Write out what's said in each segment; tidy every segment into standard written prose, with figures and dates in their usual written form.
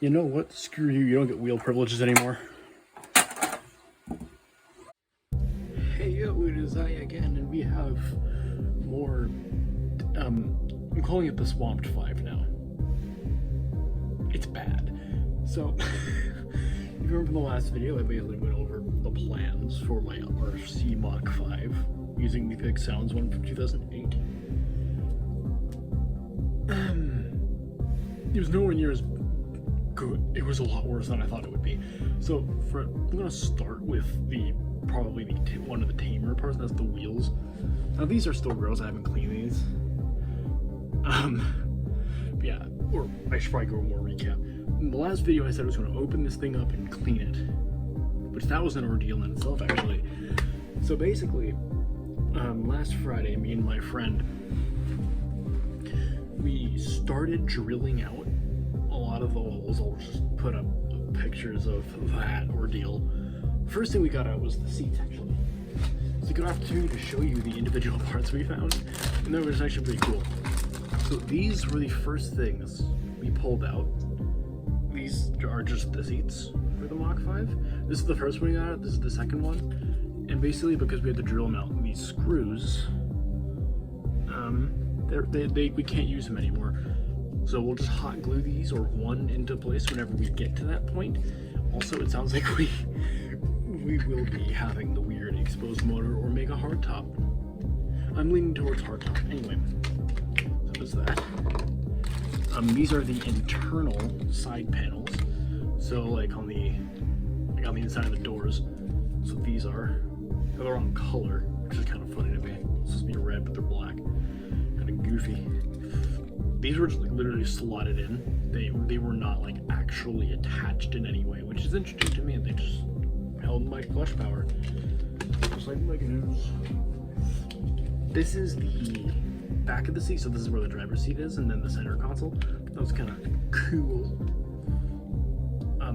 You know what? Screw you. You don't get wheel privileges anymore. Hey yo, it is I again, and we have more. I'm calling it the Swamped 5 now. It's bad. So, if you remember the last video, I basically went over the plans for my RC Mach 5 using the Big Sounds one from 2008. It was nowhere near as good. It was a lot worse than I thought it would be. So I'm gonna start with probably one of the tamer parts. That's the wheels. Now these are still gross. I haven't cleaned these. Yeah. Or I should probably go more recap. In the last video, I said I was going to open this thing up and clean it, which that was an ordeal in itself, actually. So basically, last Friday, me and my friend, we started drilling out a lot of the holes. I'll just put up pictures of that ordeal. First thing we got out was the seats, actually. It's a good opportunity to show you the individual parts we found, and that was actually pretty cool. So these were the first things we pulled out. These are just the seats for the Mach 5. This is the first one we got out, this is the second one. And basically because we had to drill them out, these screws, we can't use them anymore. So we'll just hot glue these or one into place whenever we get to that point. Also, it sounds like we will be having the weird exposed motor or make a hard top. I'm leaning towards hard top. Anyway, so there's that. These are the internal side panels. So like on the inside of the doors. So these are the wrong color, which is kind of funny to me. It's supposed to be red, but they're black. Kind of goofy. These were just like literally slotted in. They were not like actually attached in any way, which is interesting to me. They just held my clutch power, just like mechanisms. This is the back of the seat, so this is where the driver's seat is, and then the center console. That was kind of cool.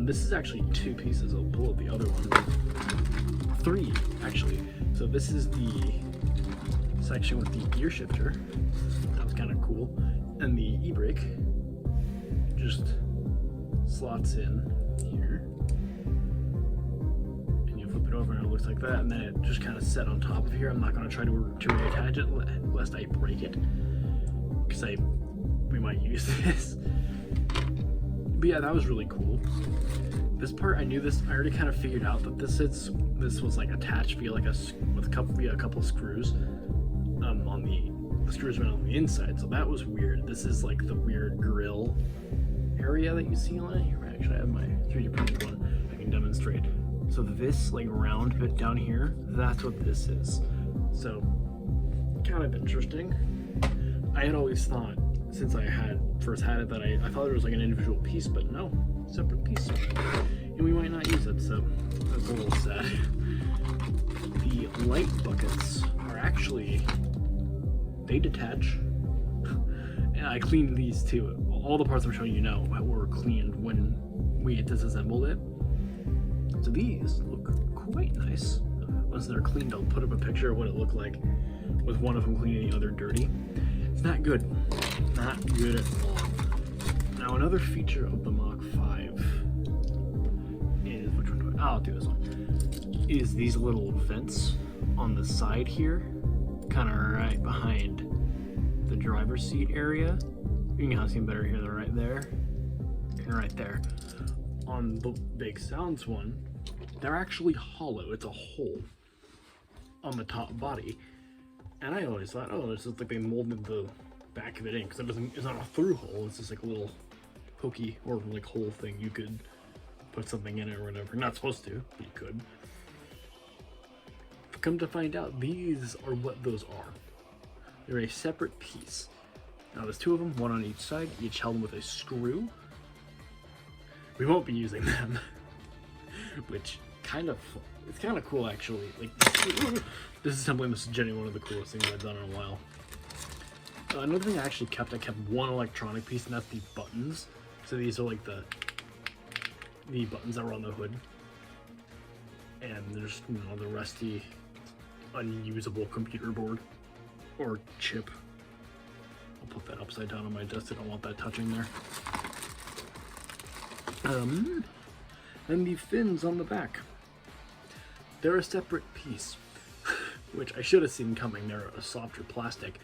This is actually two pieces. I'll pull up the other one. Three, actually. So this is the section with the gear shifter. That was kind of cool. And the e-brake just slots in here. And you flip it over and it looks like that, and then it just kind of set on top of here. I'm not going to try to reattach it lest I break it, because we might use this. But yeah, that was really cool. This part, I knew this. I already kind of figured out that this was like attached via a couple screws. The screws went on the inside, so that was weird. This is like the weird grill area that you see on it. Here, actually, I have my 3D printed one. I can demonstrate. So this like round bit down here, that's what this is. So kind of interesting. I had always thought, since I first had it, that I thought it was like an individual piece, but no, separate piece. And we might not use it, so that's a little sad. The light buckets are actually, they detach. And I cleaned these too. All the parts I'm showing you now were cleaned when we disassembled it. So these look quite nice. Once they're cleaned, I'll put up a picture of what it looked like with one of them clean and the other dirty. It's not good. Not good at all. Now another feature of the Mach 5 is, which one do I'll do this one, is these little vents on the side here, kind of right behind the driver's seat area. You can kind of see them better here. They're right there and right there. On the Big Sounds one, they're actually hollow. It's a hole on the top body. And I always thought, oh, it's just like they molded the back of it in, because it's not a through hole. It's just like a little pokey or like hole thing. You could put something in it or whatever. You're not supposed to, but you could. Come to find out, these are what those are. They're a separate piece. Now there's two of them, one on each side, each held with a screw. We won't be using them, which it's kind of cool actually. Like disassembling this is genuinely one of the coolest things I've done in a while. Another thing I kept one electronic piece, and that's the buttons. So these are like the buttons that were on the hood, and there's the rusty, unusable computer board or chip. I'll put that upside down on my desk. I don't want that touching there. And the fins on the back. They're a separate piece, which I should have seen coming. They're a softer plastic,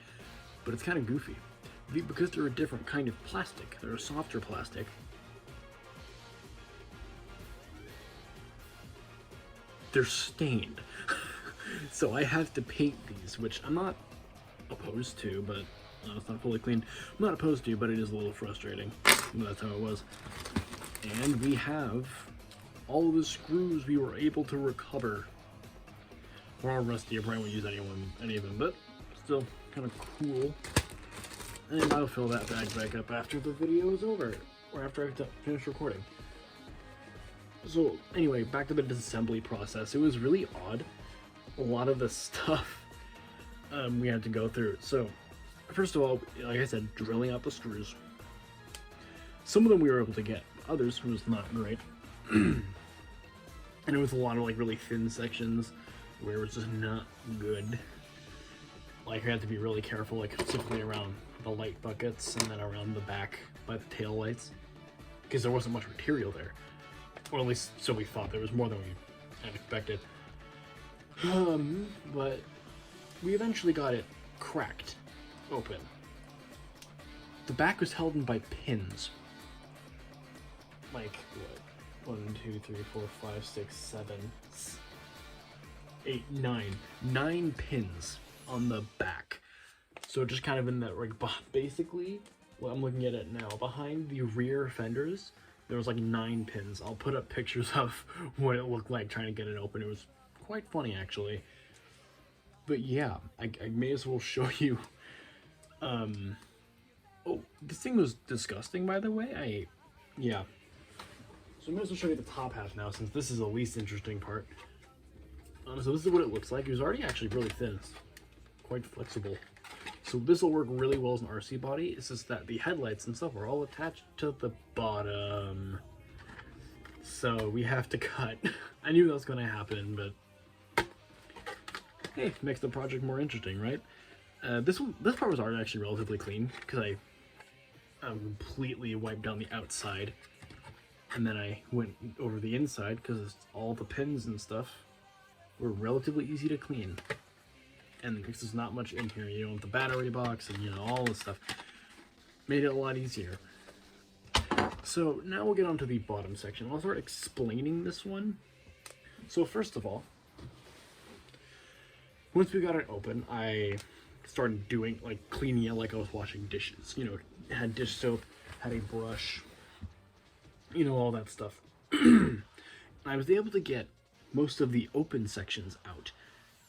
but it's kind of goofy. Because they're a different kind of plastic, they're a softer plastic. They're stained. So I have to paint these, which I'm not opposed to, but it's not fully clean. I'm not opposed to, but it is a little frustrating. That's how it was. And we have all of the screws we were able to recover. They're all rusty, I probably won't use any of them, but still kind of cool. And I'll fill that bag back up after the video is over, or after I've finished recording. So anyway, back to the disassembly process. It was really odd. A lot of the stuff we had to go through. So first of all, like I said, drilling out the screws. Some of them we were able to get, others was not great. And it was a lot of like really thin sections where it was just not good. Like I had to be really careful, like specifically around the light buckets and then around the back by the tail lights, because there wasn't much material there, or at least so we thought. There was more than we had expected. But we eventually got it cracked open. The back was held in by pins. Like what? 1, 2, 3, 4, 5, 6, 7, 8, 9. 9 pins on the back. So just kind of in that, like, basically, what I'm looking at it now, behind the rear fenders, there was like 9 pins. I'll put up pictures of what it looked like trying to get it open. It was quite funny, actually. But yeah, I may as well show you. Oh, this thing was disgusting, by the way. Yeah. So I may as well show you the top half now, since this is the least interesting part. So this is what it looks like. It was already actually really thin. It's quite flexible. So this will work really well as an RC body. It's just that the headlights and stuff are all attached to the bottom. So we have to cut. I knew that was going to happen, but hey, makes the project more interesting, right? This part was already actually relatively clean, because I completely wiped down the outside, and then I went over the inside, because all the pins and stuff were relatively easy to clean. And because there's not much in here, you know, with the battery box and, you know, all this stuff, made it a lot easier. So now we'll get on to the bottom section. I'll start explaining this one. So first of all, once we got it open, I started doing, like, cleaning it like I was washing dishes. You know, had dish soap, had a brush, you know, all that stuff. I was able to get most of the open sections out.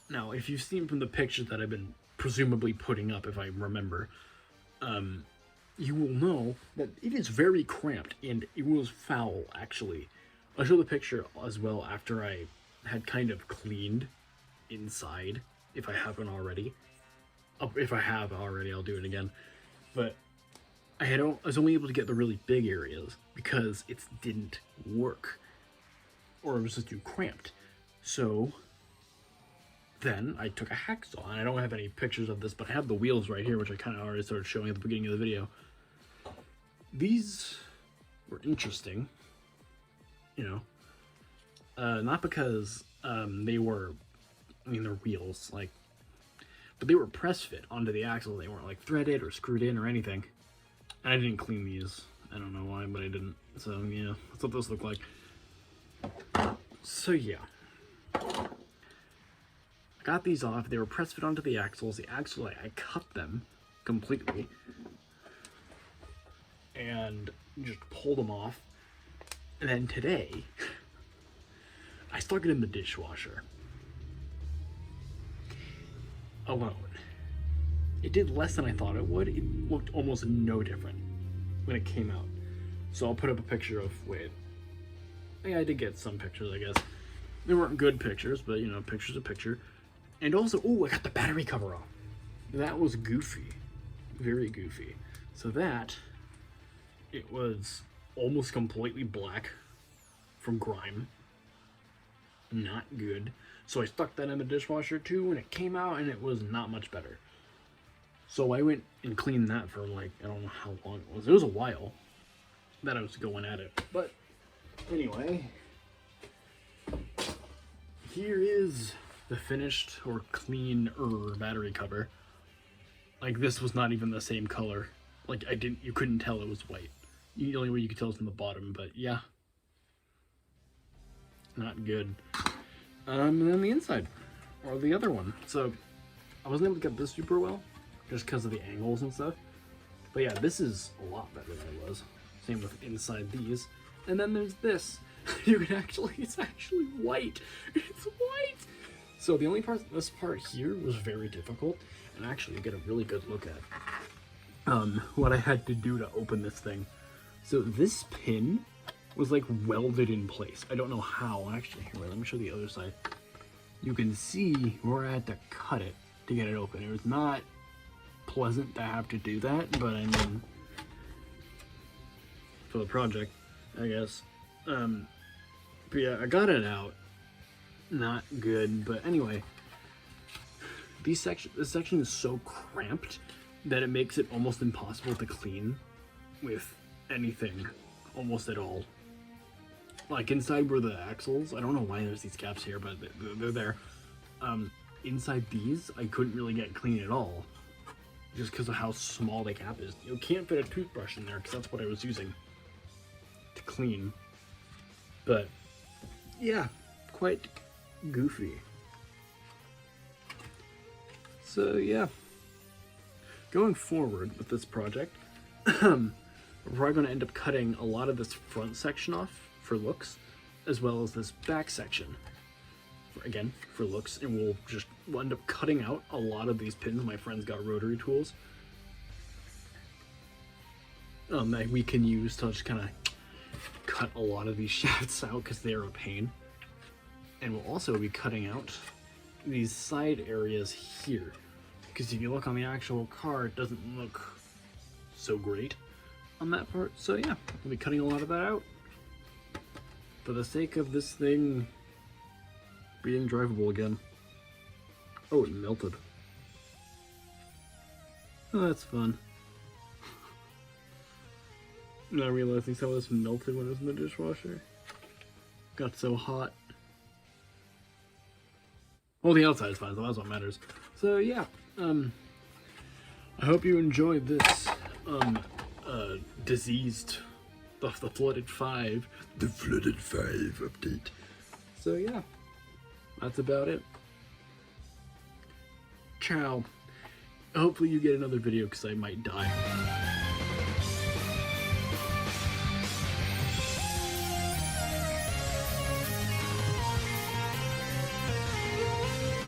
Now, if you've seen from the pictures that I've been presumably putting up, if I remember, you will know that it is very cramped, and it was foul, actually. I'll show the picture as well after I had kind of cleaned inside, if I haven't already. If I have already, I'll do it again. But I was only able to get the really big areas because it didn't work, or it was just too cramped. So then I took a hacksaw, and I don't have any pictures of this, but I have the wheels right here, which I kind of already started showing at the beginning of the video. These were interesting, you know, not because they were, I mean, they're wheels, like, but they were press fit onto the axle. They weren't like threaded or screwed in or anything. And I didn't clean these. I don't know why, but I didn't. So yeah, that's what those look like. So yeah, I got these off. They were press fit onto the axles. The axle, I cut them completely and just pulled them off. And then today, I stuck it in the dishwasher alone. It did less than I thought it would. It looked almost no different when it came out. So I'll put up a picture of, wait, yeah, I did get some pictures, I guess. They weren't good pictures, but, you know, picture's a picture. And also, oh, I got the battery cover off. That was goofy. Very goofy. So that, it was almost completely black from grime. Not good. So I stuck that in the dishwasher too, and it came out, and it was not much better. So I went and cleaned that for, like, I don't know how long it was. It was a while that I was going at it. But Anyway, here is the finished or clean battery cover. Like, this was not even the same color. Like, you couldn't tell it was white. The only way you could tell is from the bottom, but yeah. Not good. And then the inside, or the other one. So, I wasn't able to get this super well, just because of the angles and stuff. But yeah, this is a lot better than it was. Same with inside these. And then there's this. You can it's actually white. It's white! So the only part, this part here was very difficult, and actually you get a really good look at what I had to do to open this thing. So this pin was like welded in place. I don't know how. Actually, here, wait, let me show the other side. You can see where I had to cut it to get it open. It was not pleasant to have to do that, but I mean, for the project, I guess. But yeah, I got it out. Not good, but anyway, this section is so cramped that it makes it almost impossible to clean with anything, almost at all. Like inside where the axles, I don't know why there's these gaps here, but they're there. Inside these, I couldn't really get clean at all, just because of how small the gap is. You can't fit a toothbrush in there, because that's what I was using to clean. But yeah, quite goofy. So yeah, going forward with this project, we're probably going to end up cutting a lot of this front section off for looks, as well as this back section, again, for looks, and we'll end up cutting out a lot of these pins. My friend's got rotary tools that we can use to just kind of cut a lot of these shafts out because they are a pain. And we'll also be cutting out these side areas here, because if you look on the actual car, it doesn't look so great on that part. So yeah, we'll be cutting a lot of that out for the sake of this thing being drivable again. Oh, it melted. Oh, that's fun. Not realizing some of this melted when it was in the dishwasher. Got so hot. Well, the outside is fine, so that's what matters. So yeah, I hope you enjoyed this diseased, the flooded 5 update. So yeah, that's about it. Ciao. Hopefully you get another video, because I might die.